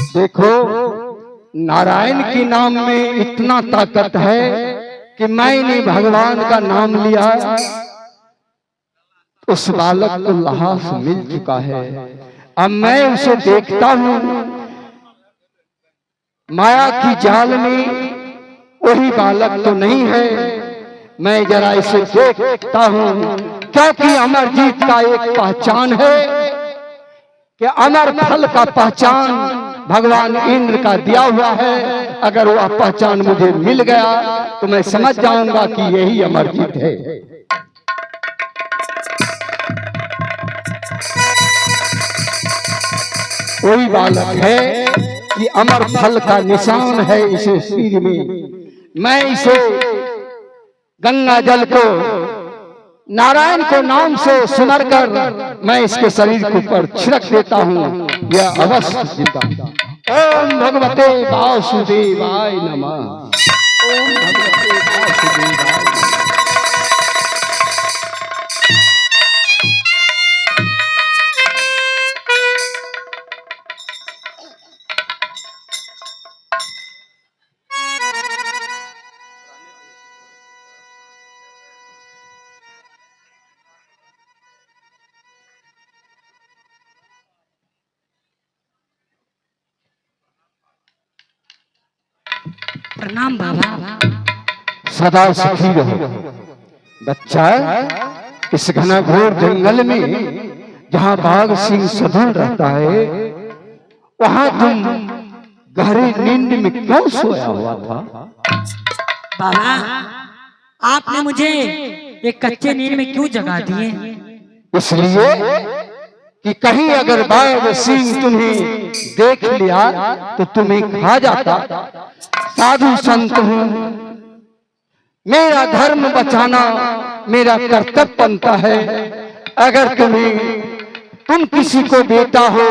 देखो, नारायण के नाम में इतना ताकत है कि मैंने भगवान का नाम लिया, उस बालक को लाश मिल चुका है। अब मैं उसे देखता हूं माया की जाल में, वही बालक तो नहीं है। मैं जरा इसे देखता हूं, क्योंकि अमरजीत का एक पहचान है कि अमर फल का पहचान भगवान इंद्र का दिया हुआ है। अगर वह पहचान मुझे मिल गया तो मैं समझ जाऊंगा कि यही अमरजीत है। वही बालक है कि अमर फल का निशान है इसे सिर में। मैं इसे गंगा जल को, नारायण को नाम से सिमर कर मैं इसके शरीर के ऊपर छिड़क देता हूं। यह अवश्य जीता। ओम भगवते वासुदेवाय नमः। ओम भगवते वासुदेवाय। प्रणाम बाबा। सदा सुखी रहो बच्चा। इस घनघोर जंगल में जहां बाघ सिंह सधन रहता है, वहां तुम गहरी नींद में क्यों सोया हुआ था? बाबा, आपने मुझे एक कच्चे नींद में क्यों जगा दिए? इसलिए कि कहीं अगर बाघ सिंह तुम्हें देख लिया तो तुम्हें खा जाता। साधु संत हूं, मेरा धर्म बचाना मेरा कर्तव्य बनता है। अगर तुम किसी को बेटा हो,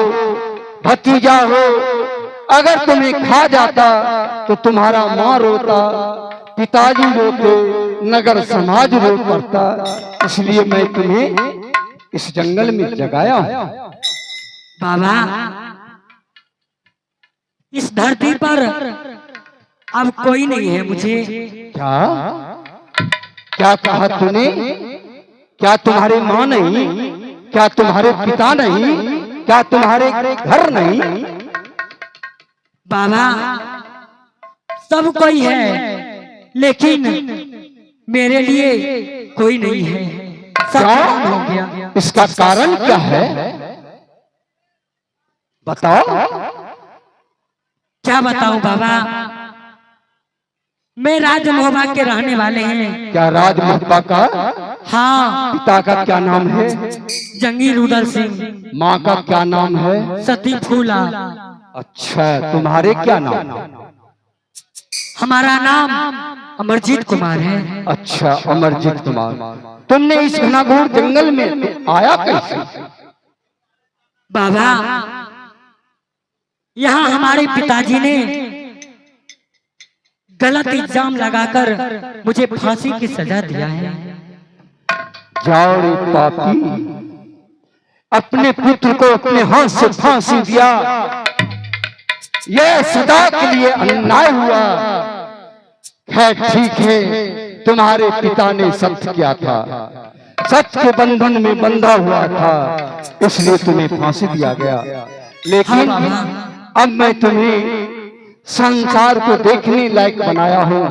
भतीजा हो, अगर तुम्हें खा जाता तो तुम्हारा माँ रोता, पिताजी रोते, नगर समाज रो पड़ता। इसलिए मैं तुम्हें इस जंगल में जगाया हूं। बाबा, इस धरती पर अब कोई नहीं है मुझे। क्या क्या कहा तूने? क्या तुम्हारे माँ नहीं? क्या तुम्हारे पिता नहीं? क्या तुम्हारे घर नहीं? बाबा, सब कोई है, लेकिन मेरे लिए कोई नहीं है। सब खत्म हो गया। इसका कारण क्या है? बताओ। क्या बताऊं बाबा? मैं राजमोहबा के रहने वाले हैं। क्या राजमोहबा का? हाँ। पिता का क्या नाम है? जंगीर उदल सिंह। माँ का क्या नाम है? सती फूला। अच्छा, तुम्हारे क्या नाम? हमारा नाम अमरजीत कुमार है। अच्छा, अमरजीत कुमार। तुमने इस घनघोर जंगल में आया कैसे? बाबा, यहाँ हमारे पिताजी ने गलत इल्जाम लगाकर मुझे फांसी की सजा दिया है। जाओ रे पापी, अपने पुत्र को अपने हाथ से फांसी दिया। यह सदा के लिए अन्याय हुआ है। ठीक है, तुम्हारे पिता ने सत्य किया था, सत्य के बंधन में बंधा हुआ था, इसलिए तुम्हें फांसी दिया गया। लेकिन अब मैं तुम्हें संसार को देखने लायक बनाया हूं।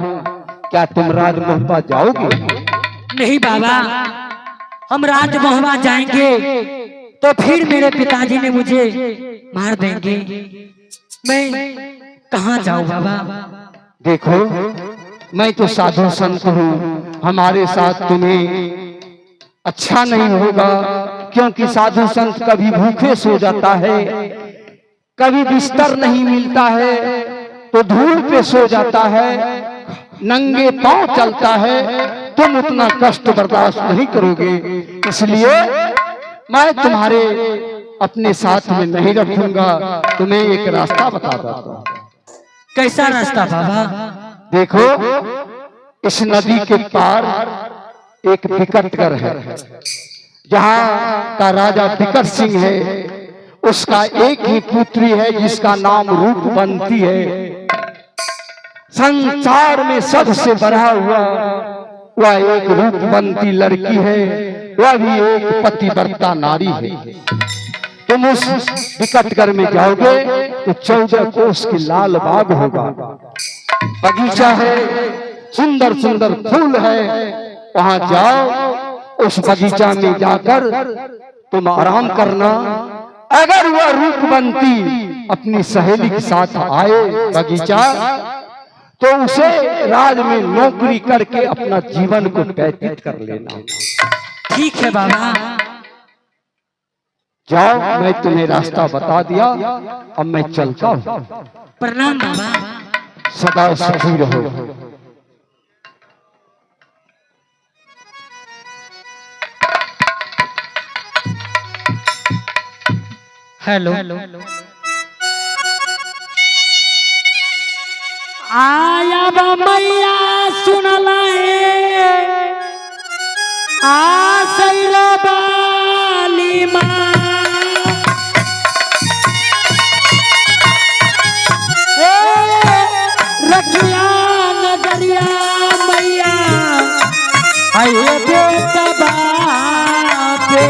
क्या तुम राजमोहबा जाओगे? नहीं बाबा, हम राजमोहबा जाएंगे तो फिर मेरे पिताजी ने मुझे मार देंगे। मैं कहाँ जाऊं बाबा? देखो, मैं तो साधु संत हूँ, हमारे साथ तुम्हें अच्छा नहीं होगा। क्योंकि साधु संत कभी भूखे सो जाता है, कभी बिस्तर नहीं मिलता है तो धूल पे सो जाता है, नंगे पांव चलता है। तुम उतना कष्ट बर्दाश्त नहीं करोगे, इसलिए मैं तुम्हारे अपने साथ में नहीं रखूंगा। तुम्हें एक रास्ता बता देता हूं। कैसा रास्ता बाबा? देखो, इस नदी के पार एक बिकटगढ़ है, जहां का राजा बिकट सिंह है। उसका एक ही पुत्री है जिसका नाम रूपवंती है। संसार में सबसे बड़ा हुआ वह एक रूपवंती लड़की है, वह भी एक पतिव्रता नारी है। तुम उस विकटगढ़ में जाओगे तो 14 कोस की लाल बाग होगा, बगीचा है, सुंदर सुंदर फूल है। वहां जाओ, उस बगीचा में जाकर तुम आराम करना। अगर वह रूपवंती अपनी सहेली के साथ आए बगीचा, तो उसे राज में नौकरी करके अपना जीवन को व्यतीत कर लेना। ठीक है बाबा। जाओ, मैं तुम्हें रास्ता बता दिया, अब मैं चलता हूँ। प्रणाम बाबा। सदा सुखी रहो। हेलो। आया बा मैया सुनला है, आसैरा बाली माँ। रखिया नगरिया मैया, आइए बेटा बापे।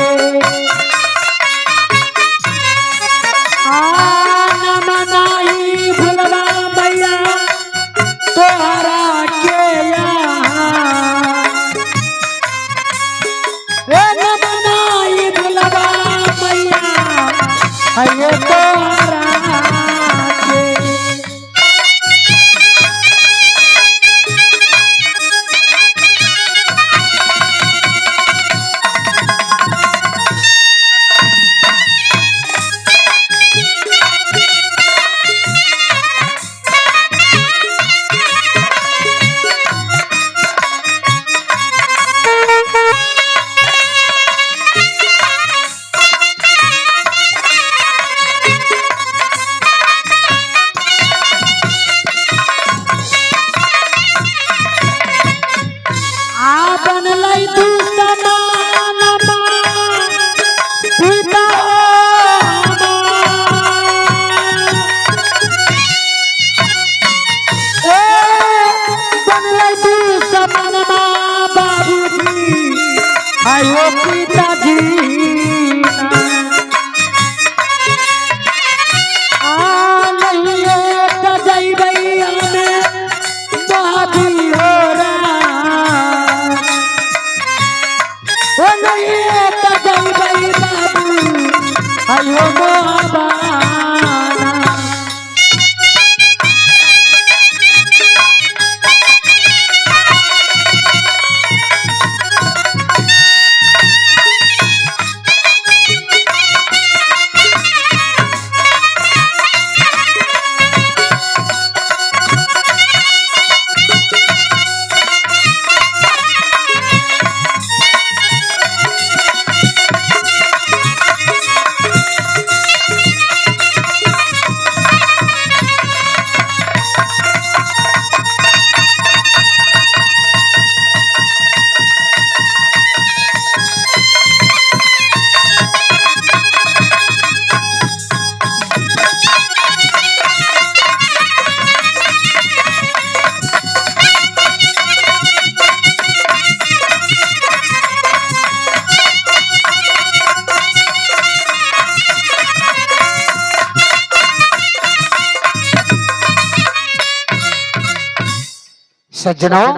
सज्जनों,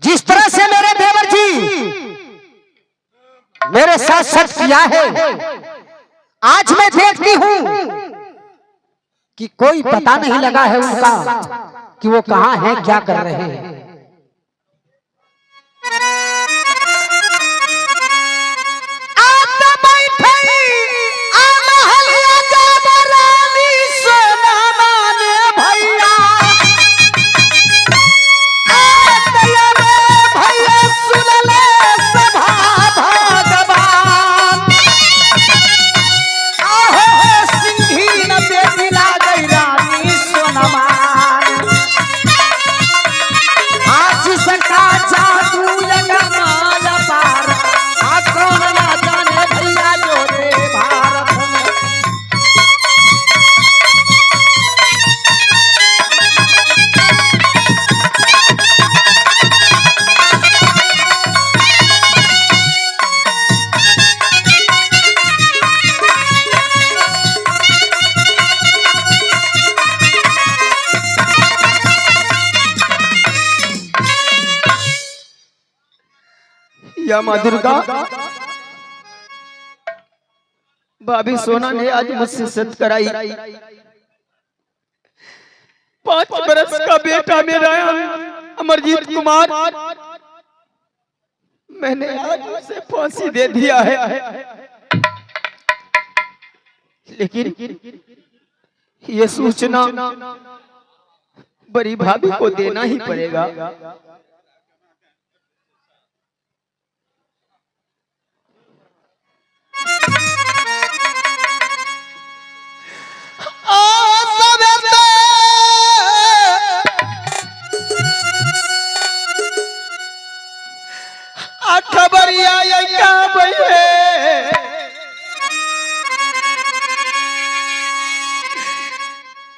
जिस तरह से मेरे देवर जी मेरे साथ सच किया है, आज मैं देखती हूं कि कोई पता नहीं लगा है उनका कि वो कहां है, क्या कर रहे हैं। या माँ दुर्गा, भाभी सोना ने आज मुझसे सत कराई। 5 बरस का बेटा मेरा अमरजीत कुमार, मैंने आज उसे फांसी दे दिया है, लेकिन ये सूचना बड़ी भाभी को देना ही पड़ेगा।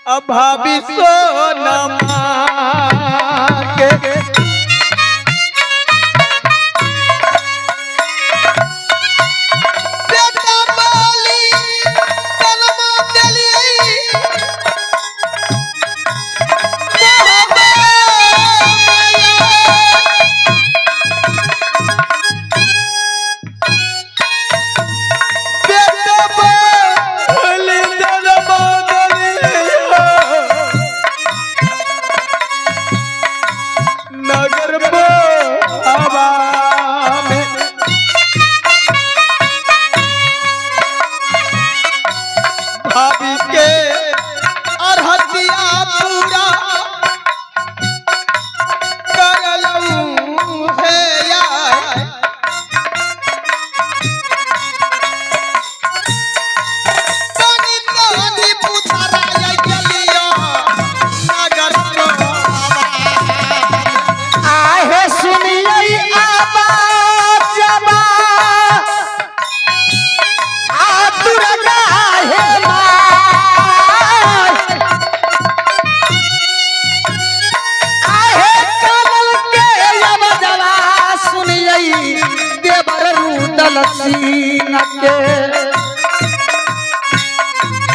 अब भाभी सोना के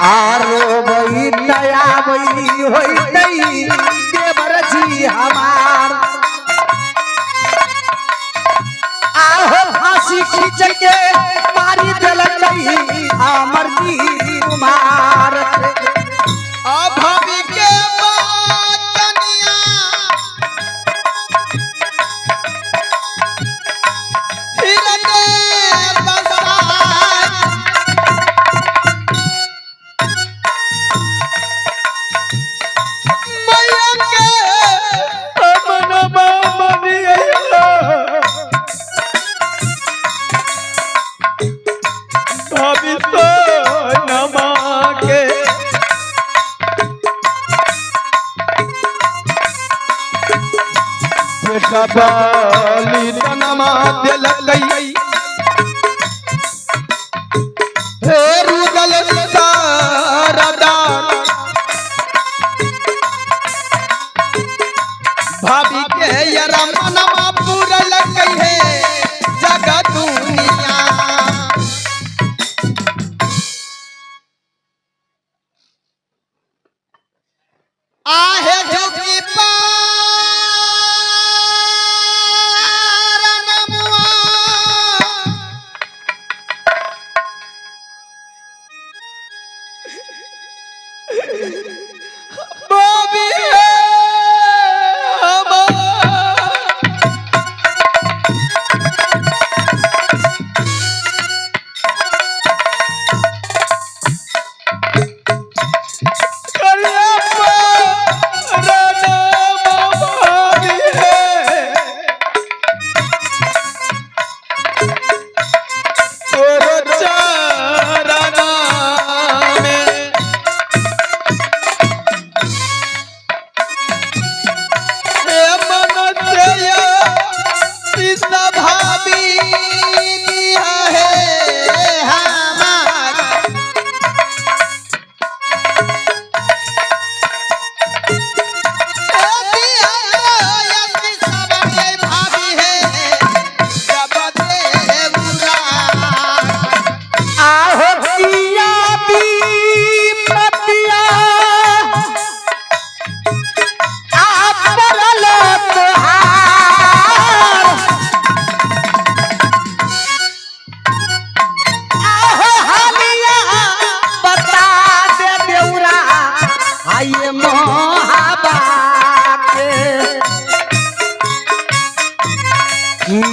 आरो बई नया बई होई नहीं देवर जी हमार। आहो फांसी खींच के मारी दिलकई अमरजीत कुमार। भाभी के बातनिया बाली नमा दिल गई हे रुदल सारदा भाभी के यरा मनमा पूरा लग गई है जगत दुनिया। आहे झुकी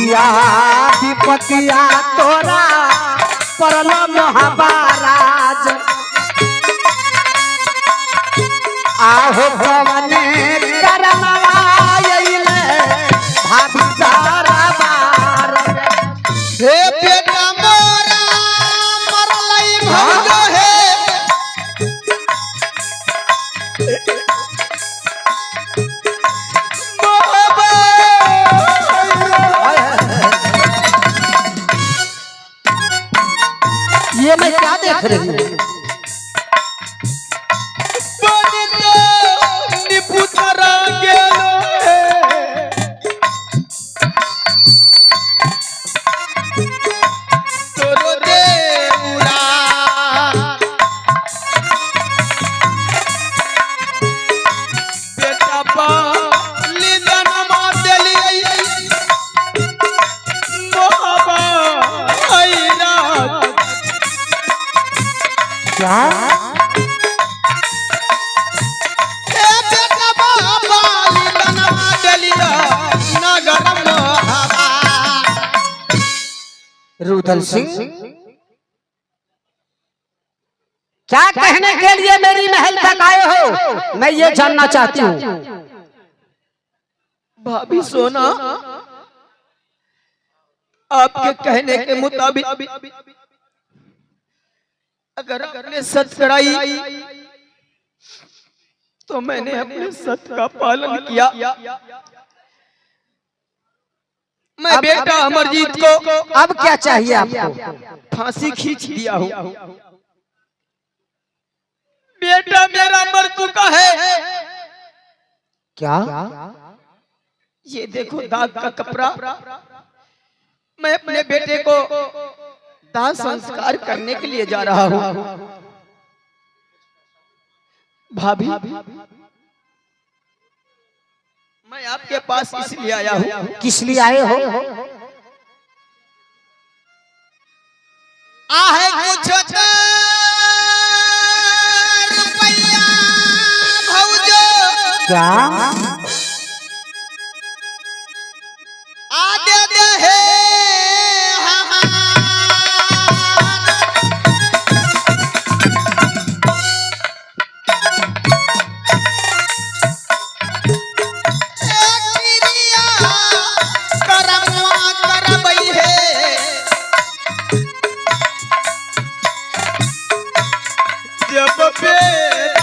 विपतिया विपतिया तोरा परल महाराज आहो भवने करनवायले भाभी तारा बार हे बेटा मोरा मरलई भौजो हे ये मैं क्या देख रही हूँ निपुतरा गेलो तोरो देउरा बेटा पाली जन्मा देलियै मोहबा हैरा क्या रुदल सिंह क्या कहने के लिए मेरी महल तक आए हो मैं ये जानना चाहती हूँ भाभी सोना आपके कहने के मुताबिक अगर आपने सत कराई तो मैंने अपने सत का पालन किया मैं बेटा अमरजीत को अब क्या चाहिए आपको फांसी खींच दिया हूँ बेटा मेरा मर चुका है क्या ये देखो दाग का कपड़ा मैं अपने बेटे को दाह संस्कार करने के लिए जा रहा हूँ भाभी मैं आपके पास इसलिए आया हूँ किस लिए आए हो आहे कुछ रुपया भौजो क्या आ दे दे हे जब पे